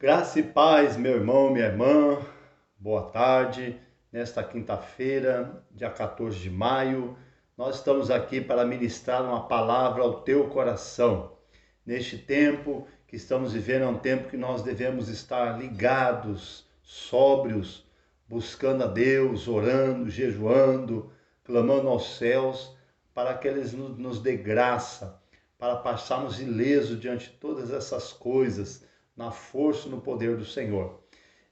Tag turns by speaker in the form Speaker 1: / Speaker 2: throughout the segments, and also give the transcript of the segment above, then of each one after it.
Speaker 1: Graça e paz, meu irmão, minha irmã, boa tarde. Nesta quinta-feira, dia 14 de maio, nós estamos aqui para ministrar uma palavra ao teu coração. Neste tempo que estamos vivendo, é um tempo que nós devemos estar ligados, sóbrios, buscando a Deus, orando, jejuando, clamando aos céus, para que Ele nos dê graça, para passarmos ileso diante de todas essas coisas, na força e no poder do Senhor.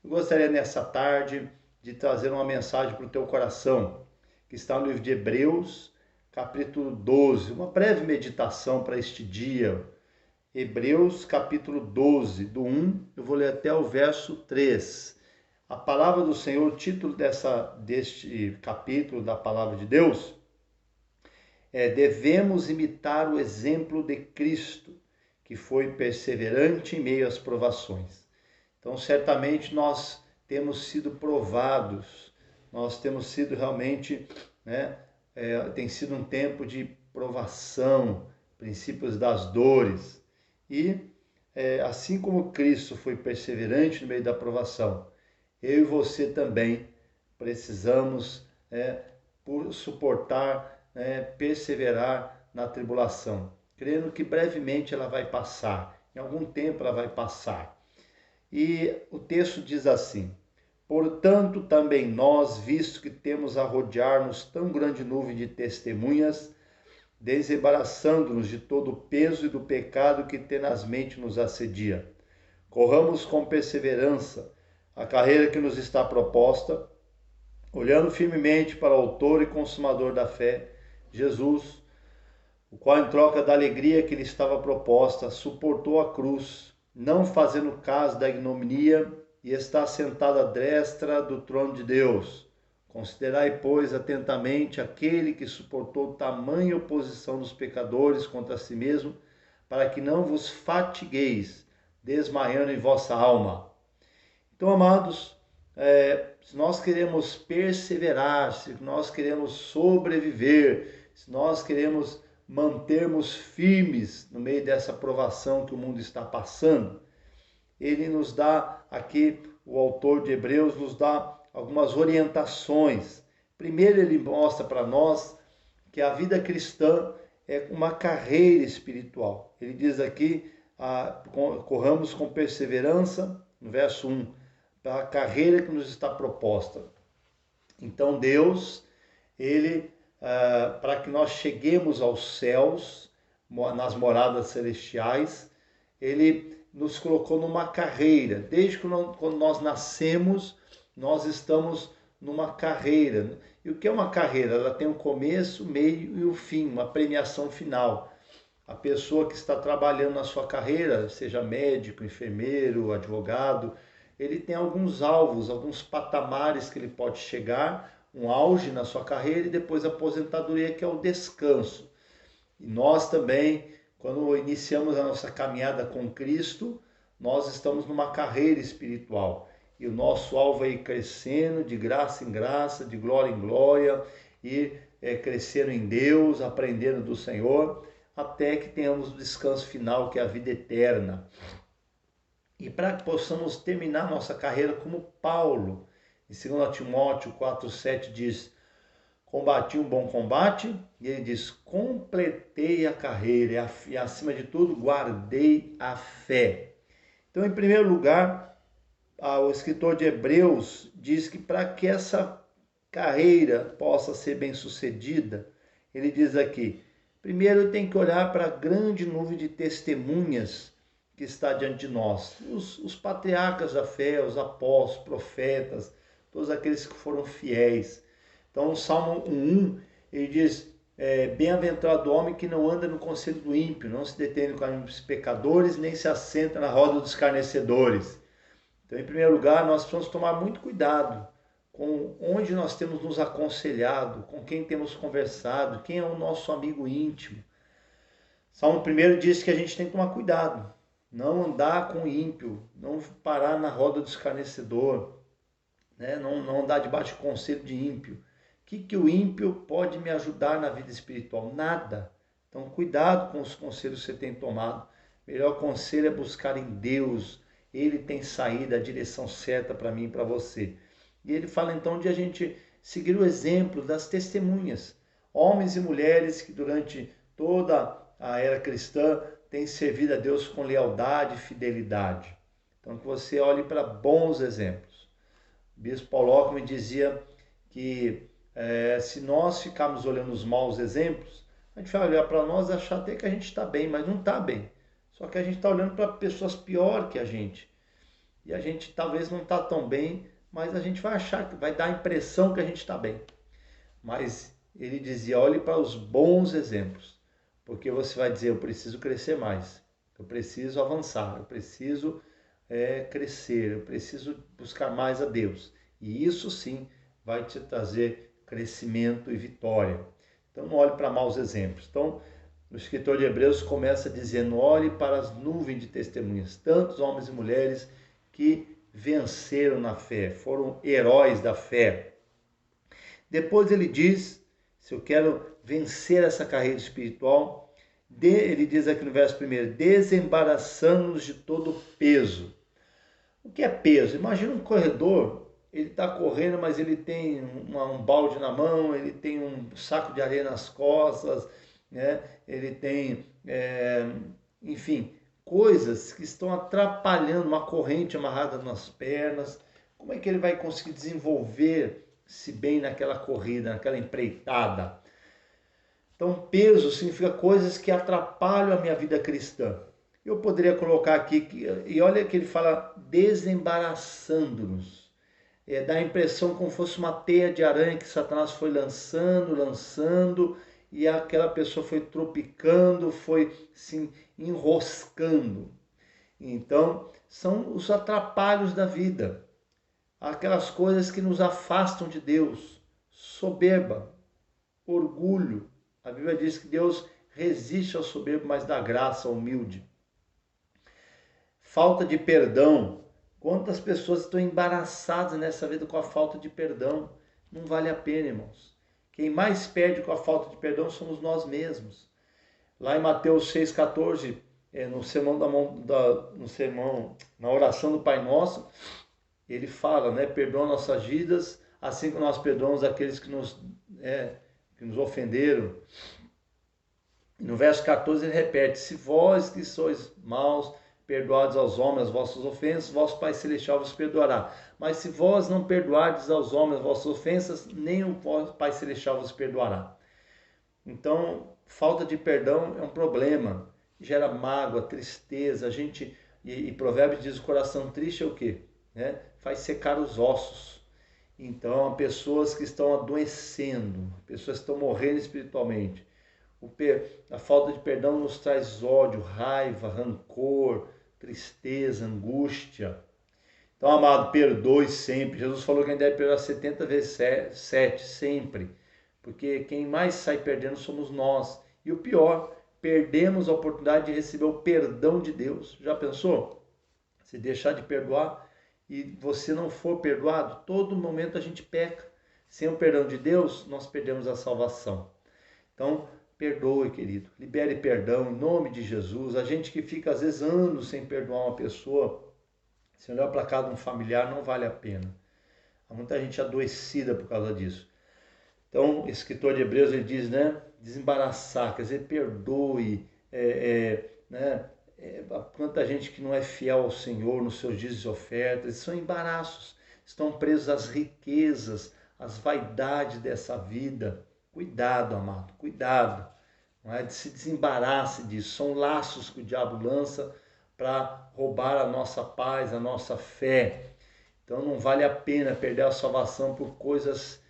Speaker 1: Eu gostaria nessa tarde de trazer uma mensagem para o teu coração, que está no livro de Hebreus, capítulo 12, uma breve meditação para este dia. Hebreus, capítulo 12, do 1, eu vou ler até o verso 3. A palavra do Senhor, o título deste capítulo da palavra de Deus, devemos imitar o exemplo de Cristo, que foi perseverante em meio às provações. Então, certamente nós temos sido provados, nós temos sido realmente, tem sido um tempo de provação, princípios das dores. E assim como Cristo foi perseverante no meio da provação, eu e você também precisamos por suportar, perseverar na tribulação, crendo que brevemente ela vai passar, em algum tempo ela vai passar. E o texto diz assim: portanto, também nós, visto que temos a rodear-nos tão grande nuvem de testemunhas, desembaraçando-nos de todo o peso e do pecado que tenazmente nos assedia, corramos com perseverança a carreira que nos está proposta, olhando firmemente para o autor e consumador da fé, Jesus, o qual, em troca da alegria que lhe estava proposta, suportou a cruz, não fazendo caso da ignominia, e está sentado à destra do trono de Deus. Considerai, pois, atentamente aquele que suportou tamanha oposição dos pecadores contra si mesmo, para que não vos fatigueis, desmaiando em vossa alma. Então, amados, se nós queremos perseverar, se nós queremos sobreviver, se nós queremos mantermos firmes no meio dessa provação que o mundo está passando, ele nos dá aqui, o autor de Hebreus nos dá algumas orientações. Primeiro, ele mostra para nós que a vida cristã é uma carreira espiritual. Ele diz aqui, corramos com perseverança, no verso 1, para a carreira que nos está proposta. Então Deus, ele, para que nós cheguemos aos céus, nas moradas celestiais, ele nos colocou numa carreira. Desde quando nós nascemos, nós estamos numa carreira. E o que é uma carreira? Ela tem um começo, meio e o fim, uma premiação final. A pessoa que está trabalhando na sua carreira, seja médico, enfermeiro, advogado, ele tem alguns alvos, alguns patamares que ele pode chegar, um auge na sua carreira e depois a aposentadoria, que é o descanso. E nós também, quando iniciamos a nossa caminhada com Cristo, nós estamos numa carreira espiritual. E o nosso alvo é ir crescendo de graça em graça, de glória em glória, e crescendo em Deus, aprendendo do Senhor, até que tenhamos o descanso final, que é a vida eterna. E para que possamos terminar nossa carreira como Paulo, em 2 Timóteo 4,7 diz: combati um bom combate, e ele diz: completei a carreira, e acima de tudo, guardei a fé. Então, em primeiro lugar, o escritor de Hebreus diz que para que essa carreira possa ser bem sucedida, ele diz aqui: primeiro tem que olhar para a grande nuvem de testemunhas que está diante de nós. Os patriarcas da fé, os apóstolos, profetas, todos aqueles que foram fiéis. Então, no Salmo 1:1, ele diz: bem-aventurado o homem que não anda no conselho do ímpio, não se detém com os pecadores, nem se assenta na roda dos escarnecedores. Então, em primeiro lugar, nós precisamos tomar muito cuidado com onde nós temos nos aconselhado, com quem temos conversado, quem é o nosso amigo íntimo. Salmo 1 diz que a gente tem que tomar cuidado, não andar com o ímpio, não parar na roda do escarnecedor, não andar debaixo do conselho de ímpio. O que o ímpio pode me ajudar na vida espiritual? Nada. Então, cuidado com os conselhos que você tem tomado. O melhor conselho é buscar em Deus, Ele tem saída, a direção certa para mim e para você. E ele fala então de a gente seguir o exemplo das testemunhas, homens e mulheres que durante toda a era cristã têm servido a Deus com lealdade e fidelidade. Então que você olhe para bons exemplos. O bispo Paulo Ockham dizia que se nós ficarmos olhando os maus exemplos, a gente vai olhar para nós e achar até que a gente está bem, mas não está bem. Só que a gente está olhando para pessoas pior que a gente. E a gente talvez não está tão bem, mas a gente vai achar, que vai dar a impressão que a gente está bem. Mas ele dizia, olhe para os bons exemplos, porque você vai dizer, eu preciso crescer mais, eu preciso avançar, eu preciso crescer, eu preciso buscar mais a Deus. E isso sim vai te trazer crescimento e vitória. Então não olhe para maus exemplos. Então o escritor de Hebreus começa dizendo, olhe para as nuvens de testemunhas, tantos homens e mulheres que venceram na fé, foram heróis da fé. Depois ele diz, se eu quero vencer essa carreira espiritual, ele diz aqui no verso 1, desembaraçando-nos de todo peso. O que é peso? Imagina um corredor, ele está correndo, mas ele tem um balde na mão, ele tem um saco de areia nas costas, né? Ele tem, enfim, coisas que estão atrapalhando, uma corrente amarrada nas pernas. Como é que ele vai conseguir desenvolver-se bem naquela corrida, naquela empreitada? Então, peso significa coisas que atrapalham a minha vida cristã. Eu poderia colocar aqui, e olha que ele fala desembaraçando-nos. Dá a impressão como fosse uma teia de aranha que Satanás foi lançando, e aquela pessoa foi tropicando, foi se enroscando. Então, são os atrapalhos da vida, aquelas coisas que nos afastam de Deus, soberba, orgulho. A Bíblia diz que Deus resiste ao soberbo, mas dá graça ao humilde. Falta de perdão. Quantas pessoas estão embaraçadas nessa vida com a falta de perdão? Não vale a pena, irmãos. Quem mais perde com a falta de perdão somos nós mesmos. Lá em Mateus 6,14, no sermão, na oração do Pai Nosso, ele fala, né? Perdoa nossas dívidas, assim como nós perdoamos aqueles que nos ofenderam. No verso 14 ele repete, se vós que sois maus, perdoados aos homens as vossas ofensas, vosso Pai Celestial vos perdoará. Mas se vós não perdoardes aos homens as vossas ofensas, nem o Pai Celestial vos perdoará. Então, falta de perdão é um problema, gera mágoa, tristeza, e Provérbios diz, o coração triste é o quê? Faz secar os ossos. Então, pessoas que estão adoecendo, pessoas que estão morrendo espiritualmente. A falta de perdão nos traz ódio, raiva, rancor, tristeza, angústia. Então, amado, perdoe sempre. Jesus falou que a gente deve perdoar 70 vezes 7, sempre. Porque quem mais sai perdendo somos nós. E o pior, perdemos a oportunidade de receber o perdão de Deus. Já pensou? Se deixar de perdoar e você não for perdoado, todo momento a gente peca. Sem o perdão de Deus, nós perdemos a salvação. Então, perdoe, querido. Libere perdão em nome de Jesus. A gente que fica, às vezes, anos sem perdoar uma pessoa, se olhar para casa de um familiar, não vale a pena. Há muita gente adoecida por causa disso. Então, o escritor de Hebreus, ele diz, desembaraçar, quer dizer, perdoe, quanta gente que não é fiel ao Senhor nos seus dízimos e ofertas, são embaraços, estão presos às riquezas, às vaidades dessa vida. Cuidado, amado, cuidado, não é? Se desembarace disso, são laços que o diabo lança para roubar a nossa paz, a nossa fé. Então não vale a pena perder a salvação por coisas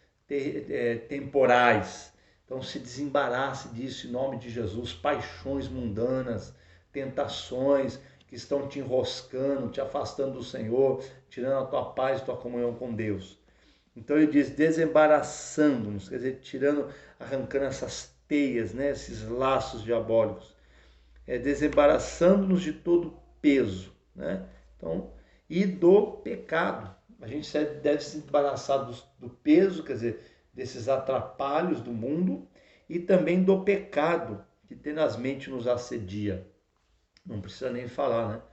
Speaker 1: temporais. Então se desembarace disso em nome de Jesus, paixões mundanas, tentações que estão te enroscando, te afastando do Senhor, tirando a tua paz e tua comunhão com Deus. Então ele diz, desembaraçando-nos, quer dizer, arrancando essas teias, esses laços diabólicos, desembaraçando-nos de todo peso, Então, e do pecado. A gente deve se embaraçar do peso, quer dizer, desses atrapalhos do mundo, e também do pecado que tenazmente nos assedia. Não precisa nem falar,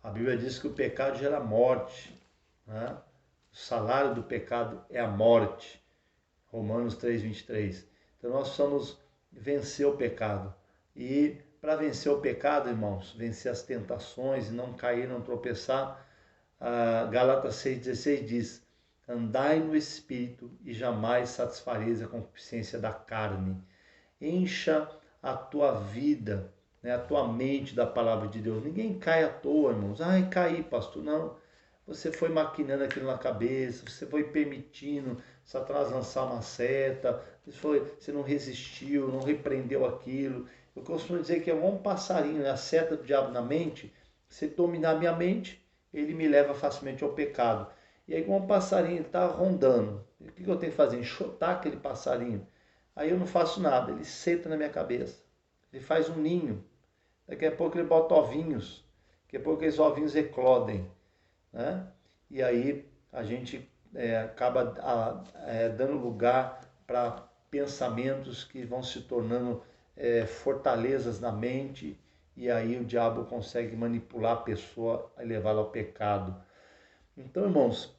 Speaker 1: A Bíblia diz que o pecado gera morte, né? O salário do pecado é a morte. Romanos 3:23. Então nós precisamos vencer o pecado. E para vencer o pecado, irmãos, vencer as tentações e não cair, não tropeçar, Gálatas 6,16 diz: andai no Espírito e jamais satisfareis a concupiscência da carne. Encha a tua vida, né, a tua mente da palavra de Deus. Ninguém cai à toa, irmãos. Ai, caí, pastor. Não. Você foi maquinando aquilo na cabeça, você foi permitindo Satanás lançar uma seta, você não resistiu, não repreendeu aquilo. Eu costumo dizer que é um passarinho, né? A seta do diabo na mente. Se dominar a minha mente, ele me leva facilmente ao pecado. E aí, como um passarinho está rondando, o que eu tenho que fazer? Enxotar aquele passarinho. Aí eu não faço nada, ele senta na minha cabeça. Ele faz um ninho. Daqui a pouco ele bota ovinhos. Daqui a pouco esses ovinhos eclodem, né? E aí a gente acaba dando lugar para pensamentos que vão se tornando fortalezas na mente, e aí o diabo consegue manipular a pessoa e levá-la ao pecado. Então, irmãos,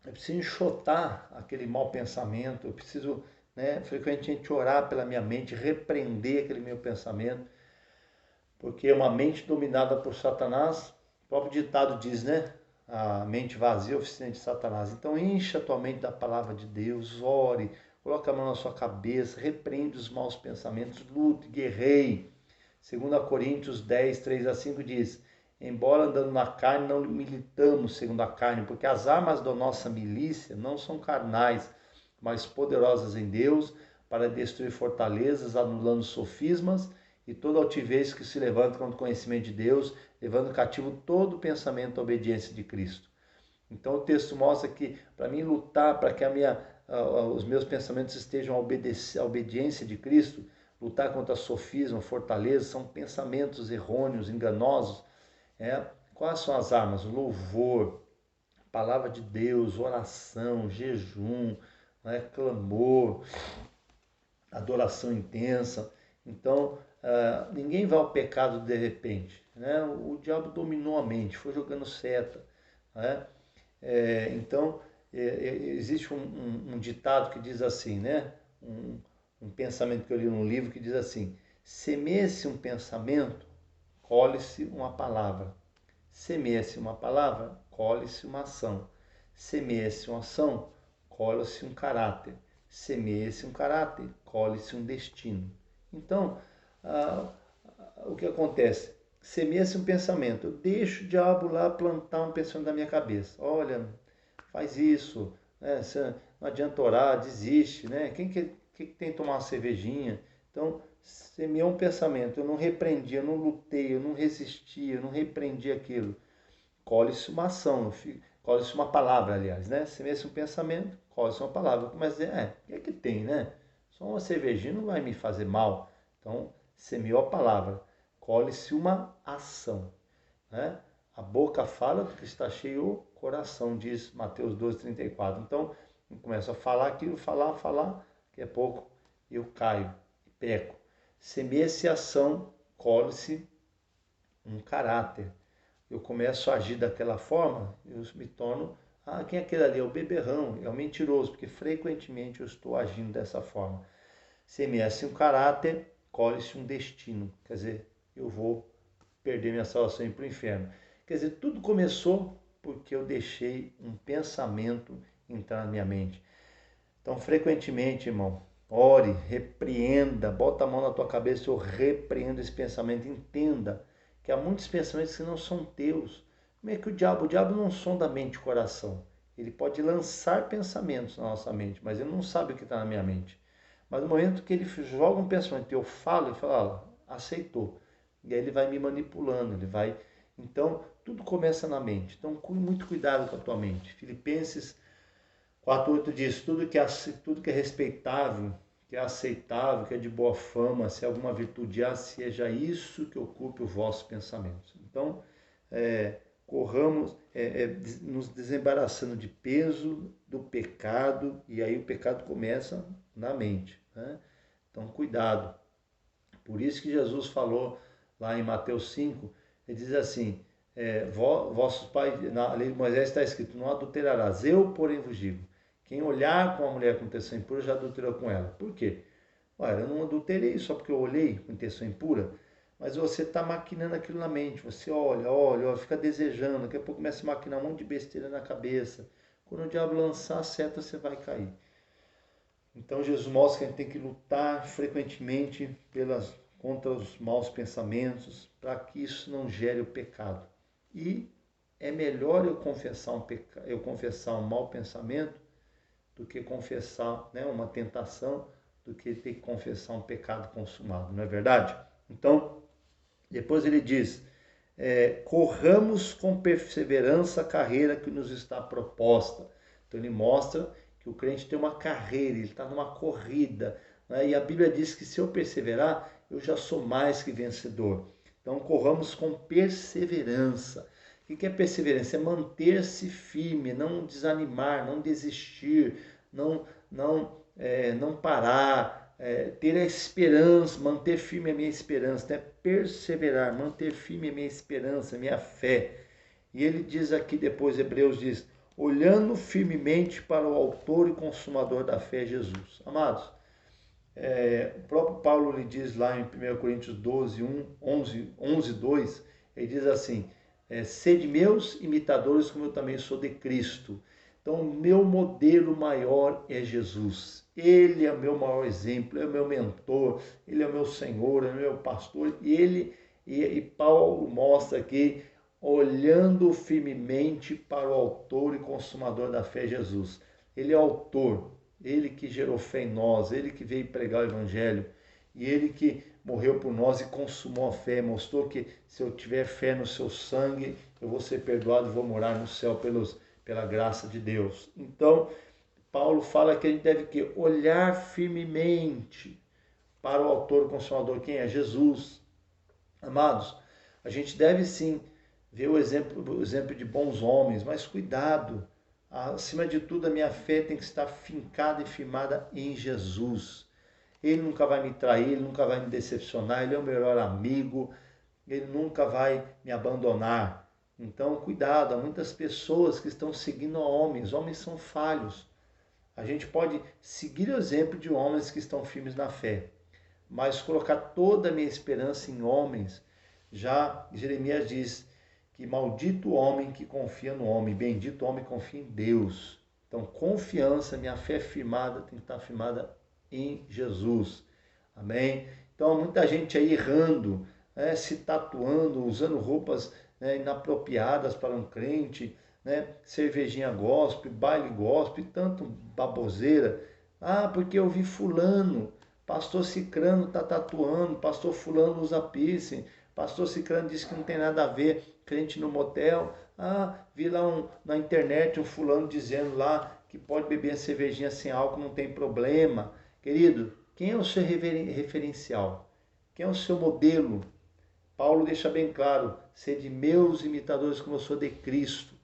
Speaker 1: eu preciso enxotar aquele mau pensamento, eu preciso, né, frequentemente orar pela minha mente, repreender aquele meu pensamento, porque uma mente dominada por Satanás, o próprio ditado diz, né? A mente vazia é oficina de Satanás. Então encha a tua mente da palavra de Deus, ore, coloca a mão na sua cabeça, repreende os maus pensamentos, lute, guerreie. 2 Coríntios 10, 3-5 diz: embora andando na carne, não militamos segundo a carne, porque as armas da nossa milícia não são carnais, mas poderosas em Deus, para destruir fortalezas, anulando sofismas e toda altivez que se levanta contra o conhecimento de Deus, levando cativo todo pensamento à obediência de Cristo. Então o texto mostra que para mim lutar, para que os meus pensamentos estejam à obediência de Cristo, lutar contra sofisma, fortaleza, são pensamentos errôneos, enganosos. Quais são as armas? Louvor, palavra de Deus, oração, jejum, clamor, adoração intensa. Então, ninguém vai ao pecado de repente, né? O diabo dominou a mente, foi jogando seta, né? Então, existe um ditado que diz assim, né? Um pensamento que eu li num livro que diz assim: semeia-se um pensamento, colhe-se uma palavra. Semeia-se uma palavra, colhe-se uma ação. Semeia-se uma ação, colhe-se um caráter. Semeia-se um caráter, colhe-se um destino. Então, o que acontece? Semeia-se um pensamento. Eu deixo o diabo lá plantar um pensamento na minha cabeça. Olha, faz isso, né? Não adianta orar, desiste, né? Quem que tem que tomar uma cervejinha? Então, semeou um pensamento. Eu não repreendi, eu não lutei, eu não resisti, eu não repreendi aquilo. Colhe-se uma ação, colhe-se uma palavra, aliás, né? Semeia-se um pensamento, colhe-se uma palavra. Mas o que é que tem, né? Só uma cervejinha não vai me fazer mal. Então, semeou a palavra, colhe-se uma ação, né? A boca fala do que está cheio o coração, diz Mateus 12:34. Então, eu começo a falar aquilo, falar, daqui a pouco eu caio, peco. Semeia-se ação, colhe-se um caráter. Eu começo a agir daquela forma, eu me torno, quem é aquele ali? É o beberrão, é o mentiroso, porque frequentemente eu estou agindo dessa forma. Semeia-se um caráter, colhe-se um destino. Quer dizer, eu vou perder minha salvação e ir para o inferno. Quer dizer, tudo começou porque eu deixei um pensamento entrar na minha mente. Então, frequentemente, irmão, ore, repreenda, bota a mão na tua cabeça, eu repreendo esse pensamento, entenda que há muitos pensamentos que não são teus. Como é que o diabo não sonda a mente e o coração? Ele pode lançar pensamentos na nossa mente, mas ele não sabe o que está na minha mente. Mas no momento que ele joga um pensamento e eu falo, ele fala, aceitou. E aí ele vai me manipulando, ele vai... Então, tudo começa na mente. Então, muito cuidado com a tua mente. Filipenses 4:8 diz, tudo que é respeitável, que é aceitável, que é de boa fama, se alguma virtude há, seja isso que ocupe os vossos pensamentos. Então, corramos, nos desembaraçando de peso do pecado, e aí o pecado começa na mente, né? Então, cuidado. Por isso que Jesus falou lá em Mateus 5, ele diz assim, vossos pais, na lei de Moisés está escrito, não adulterarás. Eu, porém, vos digo, quem olhar com a mulher com intenção impura já adulterou com ela. Por quê? Olha, eu não adulterei só porque eu olhei com intenção impura, mas você está maquinando aquilo na mente. Você olha, fica desejando, daqui a pouco começa a maquinar um monte de besteira na cabeça. Quando o diabo lançar a seta, você vai cair. Então Jesus mostra que a gente tem que lutar frequentemente contra os maus pensamentos, para que isso não gere o pecado. E é melhor eu confessar um mau pensamento do que confessar, né, uma tentação, do que ter que confessar um pecado consumado, não é verdade? Então, depois ele diz, corramos com perseverança a carreira que nos está proposta. Então ele mostra que o crente tem uma carreira, ele está numa corrida, né? E a Bíblia diz que se eu perseverar, eu já sou mais que vencedor. Então corramos com perseverança. O que é perseverança? É manter-se firme, não desanimar, não desistir, não parar, ter a esperança, manter firme a minha esperança, né? Perseverar, manter firme a minha esperança, a minha fé. E ele diz aqui depois, Hebreus diz, olhando firmemente para o autor e consumador da fé, Jesus. Amados, o próprio Paulo lhe diz lá em 1 Coríntios 11, 2, ele diz assim, sede meus imitadores como eu também sou de Cristo. Então, o meu modelo maior é Jesus. Ele é o meu maior exemplo, é o meu mentor, ele é o meu Senhor, é o meu pastor. E Paulo mostra aqui, olhando firmemente para o autor e consumador da fé, Jesus. Ele é o autor, ele que gerou fé em nós, ele que veio pregar o evangelho, e ele que morreu por nós e consumou a fé, mostrou que se eu tiver fé no seu sangue, eu vou ser perdoado e vou morar no céu pela graça de Deus. Então, Paulo fala que a gente deve olhar firmemente para o autor e consumador. Quem é? Jesus. Amados, a gente deve sim ver o exemplo de bons homens, mas cuidado. Acima de tudo, a minha fé tem que estar fincada e firmada em Jesus. Ele nunca vai me trair, ele nunca vai me decepcionar, ele é o melhor amigo, ele nunca vai me abandonar. Então, cuidado, há muitas pessoas que estão seguindo homens são falhos. A gente pode seguir o exemplo de homens que estão firmes na fé, mas colocar toda a minha esperança em homens, já Jeremias diz que maldito o homem que confia no homem, bendito o homem que confia em Deus. Então, confiança, minha fé firmada tem que estar firmada em Jesus. Amém? Então, muita gente aí errando, né, se tatuando, usando roupas, né, inapropriadas para um crente, né, cervejinha gospel, baile gospel, tanto baboseira. Porque eu vi fulano, pastor Cicrano está tatuando, pastor fulano usa piercing, pastor Cicrano disse que não tem nada a ver, crente no motel. Vi lá na internet um fulano dizendo lá que pode beber a cervejinha sem álcool, não tem problema. Querido, quem é o seu referencial? Quem é o seu modelo? Paulo deixa bem claro, sede meus imitadores como eu sou de Cristo.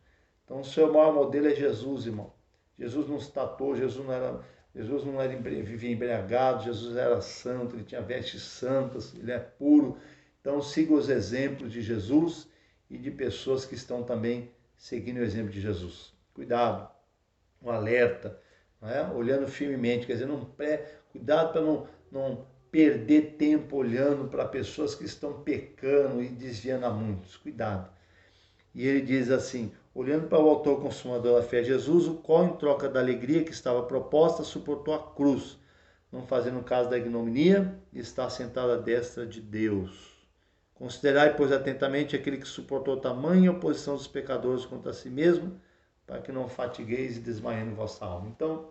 Speaker 1: Então o seu maior modelo é Jesus, irmão. Jesus não se tatuou, Jesus não vivia embriagado, Jesus era santo, ele tinha vestes santas, ele é puro. Então siga os exemplos de Jesus e de pessoas que estão também seguindo o exemplo de Jesus. Cuidado, um alerta, não é? Olhando firmemente, quer dizer, cuidado para não perder tempo olhando para pessoas que estão pecando e desviando a muitos. Cuidado. E ele diz assim, olhando para o autor consumador da fé, Jesus, o qual em troca da alegria que estava proposta, suportou a cruz, não fazendo caso da ignominia, e está sentado à destra de Deus. Considerai, pois, atentamente aquele que suportou tamanha oposição dos pecadores contra si mesmo, para que não fatigueis e desmaiando vossa alma. Então,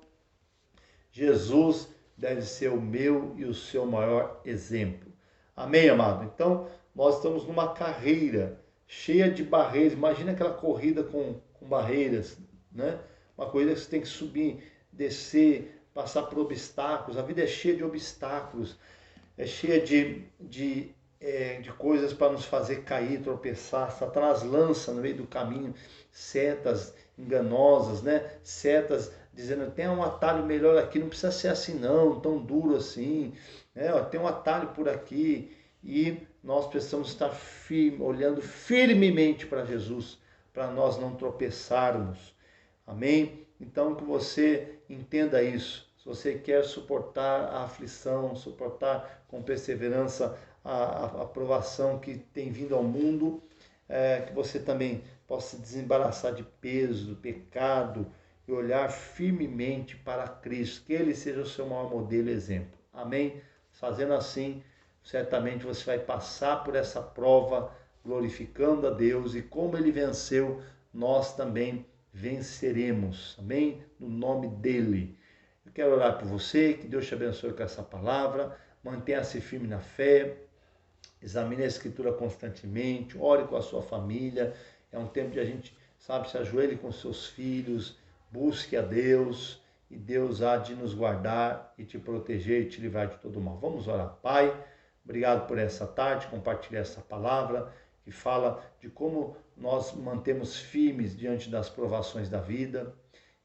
Speaker 1: Jesus deve ser o meu e o seu maior exemplo. Amém, amado? Então, nós estamos numa carreira cheia de barreiras. Imagina aquela corrida com barreiras, né? Uma corrida que você tem que subir, descer, passar por obstáculos. A vida é cheia de obstáculos, é cheia de coisas para nos fazer cair, tropeçar. Satanás lança no meio do caminho setas enganosas, né? Setas dizendo, tem um atalho melhor aqui, não precisa ser assim não, tão duro assim, né? Tem um atalho por aqui. e nós precisamos estar firme, olhando firmemente para Jesus, para nós não tropeçarmos. Amém? Então que você entenda isso. Se você quer suportar a aflição, suportar com perseverança a provação que tem vindo ao mundo, que você também possa se desembaraçar de peso, do pecado e olhar firmemente para Cristo, que Ele seja o seu maior modelo e exemplo. Amém? Fazendo assim, certamente você vai passar por essa prova glorificando a Deus, e como Ele venceu, nós também venceremos. Amém? No nome dEle. Eu quero orar por você, que Deus te abençoe com essa palavra, mantenha-se firme na fé, examine a Escritura constantemente, ore com a sua família. É um tempo de a gente, se ajoelhe com seus filhos, busque a Deus, e Deus há de nos guardar e te proteger e te livrar de todo mal. Vamos orar. Pai, obrigado por essa tarde, compartilhar essa palavra que fala de como nós mantemos firmes diante das provações da vida.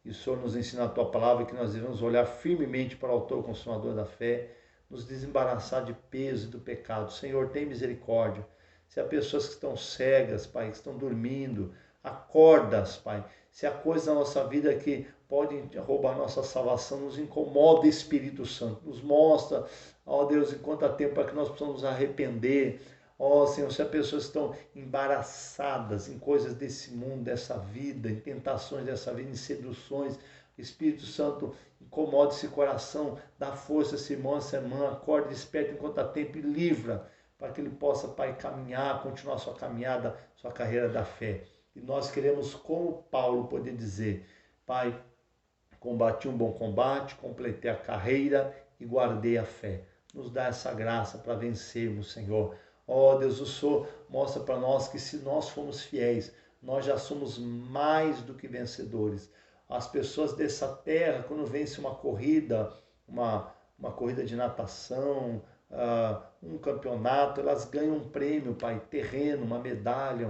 Speaker 1: E o Senhor nos ensina a tua palavra que nós devemos olhar firmemente para o autor e consumador da fé, nos desembaraçar de peso e do pecado. Senhor, tem misericórdia. Se há pessoas que estão cegas, Pai, que estão dormindo, acorda-as, Pai. Se há coisas na nossa vida que podem roubar nossa salvação, nos incomoda, Espírito Santo. Nos mostra, ó Deus, enquanto há tempo para que nós possamos nos arrepender. Ó Senhor, se há pessoas que estão embaraçadas em coisas desse mundo, dessa vida, em tentações dessa vida, em seduções, Espírito Santo, incomoda esse coração, dá força a esse irmão, essa irmã, acorda, desperta enquanto há tempo e livra, para que ele possa, Pai, caminhar, continuar sua caminhada, sua carreira da fé. E nós queremos, como Paulo, poder dizer, Pai, combati um bom combate, completei a carreira e guardei a fé. Nos dá essa graça para vencermos, Senhor. Ó Deus, o Senhor mostra para nós que se nós formos fiéis, nós já somos mais do que vencedores. As pessoas dessa terra, quando vence uma corrida, uma corrida de natação, um campeonato, elas ganham um prêmio, Pai, terreno, uma medalha,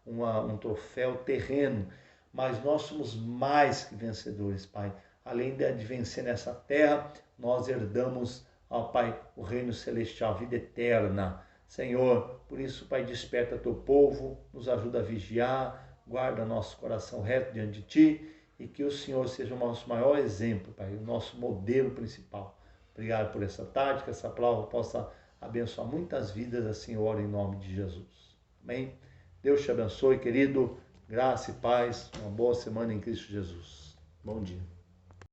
Speaker 1: um troféu terreno. Mas nós somos mais que vencedores, Pai. Além de vencer nessa terra, nós herdamos, ó Pai, o reino celestial, a vida eterna. Senhor, por isso, Pai, desperta teu povo, nos ajuda a vigiar, guarda nosso coração reto diante de Ti, e que o Senhor seja o nosso maior exemplo, Pai, o nosso modelo principal. Obrigado por essa tarde, que essa palavra possa abençoar muitas vidas, assim eu oro em nome de Jesus. Amém? Deus te abençoe, querido. Graça e paz. Uma boa semana em Cristo Jesus. Bom dia.